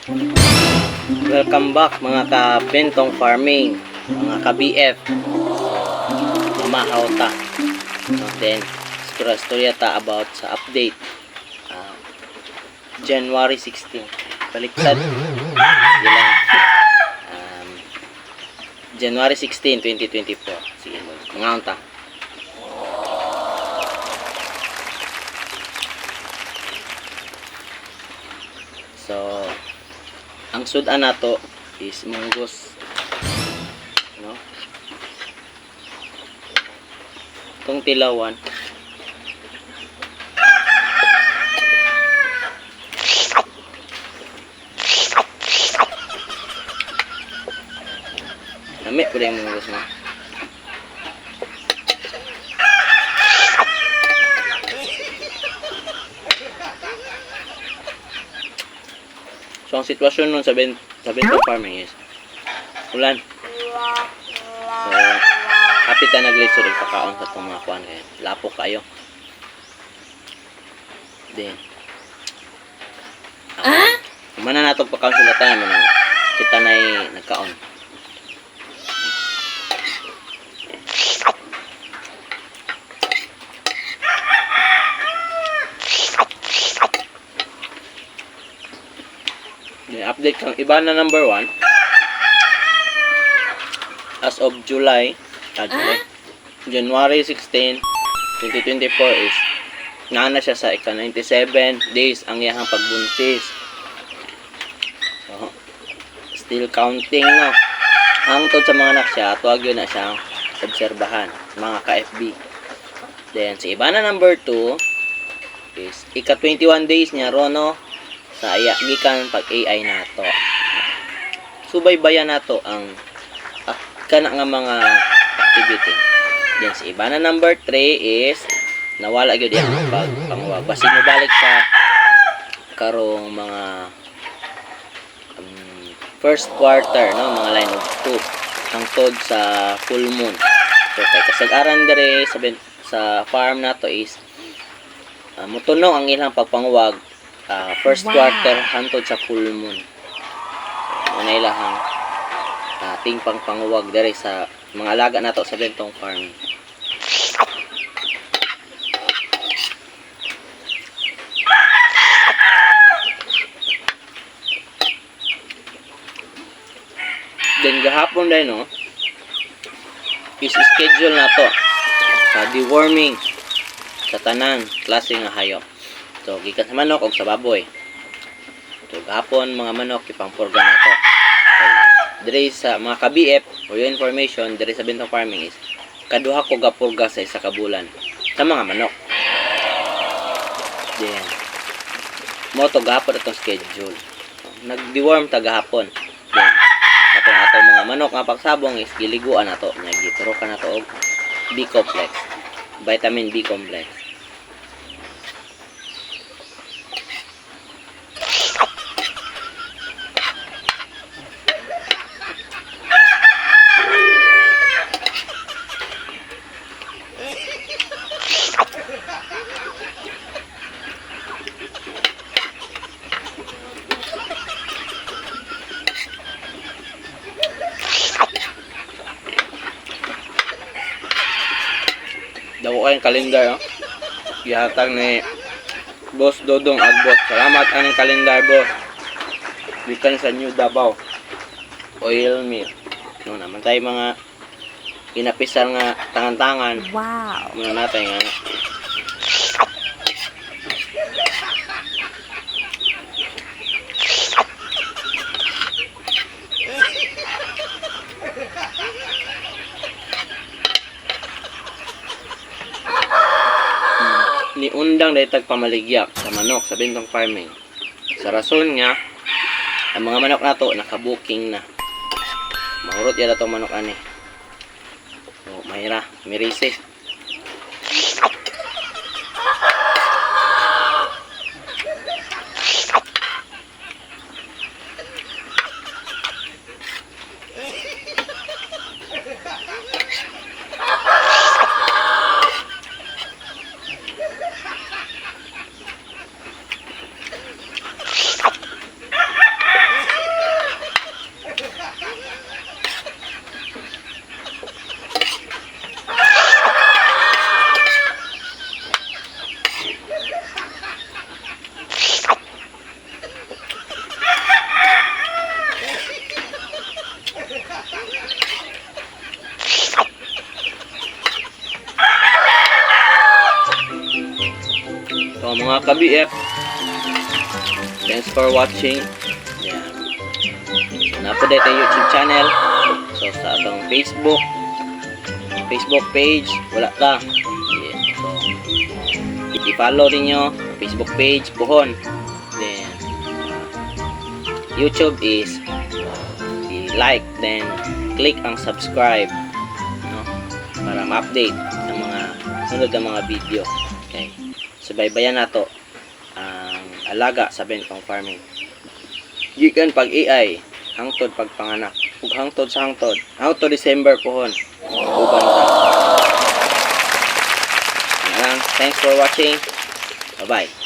Welcome back mga ka-Bentong Farming, mga ka-BF. Mamahaw ta. Then, storya ta about sa update. January 16. Baliktad. Ilang, January 16, 2024. Sige, mga ta. So, ang sudan nato is munggos, no? Itong tilawan nami ko yung munggos mo. So, ang sitwasyon nun sa Bentong Farming is ulan. So, kapit na nag-laser ipakaon sa itong mga kuhan kaya lapok kayo. Then, mana na itong pakaon sila tayo man kita na nagkaon. Update kang iba na number 1 as of January 16, 2024 is naana siya sa ika 97 days ang iyang pagbuntis. So, still counting no. Hangtod sa mga anak siya, tuwag yun na siyang obserbahan mga ka-FB. Then sa iba na number 2 is ika 21 days niya rono sa gikan pag AI nato. Subaybayan nato ang kana nga mga activity. Then sa iba na number 3 is nawala gyud ang pangwag. Basi mo balik sa karong mga first quarter no, mga line of 2 hangtod sa full moon. So kay kasag-aran dire sa farm nato is mutuno ang ilang pagpangwag first quarter hantod sa full moon. Ano ilahang ating pangpanguwag dere sa mga alaga nato sa Bentong Farm. Then gahapon dai no is schedule nato sa deworming sa tanan klase nga hayop. So, gikan sa manok o sa baboy. So, gahapon mga manok, ipangpurga na to. So, dire sa mga ka-BF, for your information, dire sa Bentong Farming is, kaduha ko gapurga sa isa kabulan sa mga manok. Then, mo to gahapon itong schedule. So, nag-deworm ta gahapon. Then, atong mga manok nga pagsabong is, giliguan na to. Nagituro ka na to og B-complex. Vitamin B-complex. Daw kayong kalendar, oh. Gihatag ni Boss Dodong Agbot. Salamat anong kalendar, boss. Bikan sa New Davao Oil Mill. No naman tayo mga inapisar nga tangan-tangan. Wow. Muna natin nga. Niundang dahil tagpamaligyak sa manok sa Bentong Farming. Sa rason nga, ang mga manok nato nakabuking na. Mahurot yata itong manok ani. So, mahira, mirise. mga ka-BF, thanks for watching. Yan. So, na-update ang YouTube channel. So, sa atong Facebook page, wala ka. Yan. So, i-follow ninyo Facebook page, Puhon. Then, YouTube is i-like, then click ang subscribe, no? Para ma-update ang mga sunod na mga video. Okay. Subaybayan nato ang alaga sa bentong farming. Gikan pag AI, hangtod pagpanganak, ug hangtod sa hangtod. Hangtod December Puhon. Uban ta. Yan lang. Thanks for watching. Bye-bye.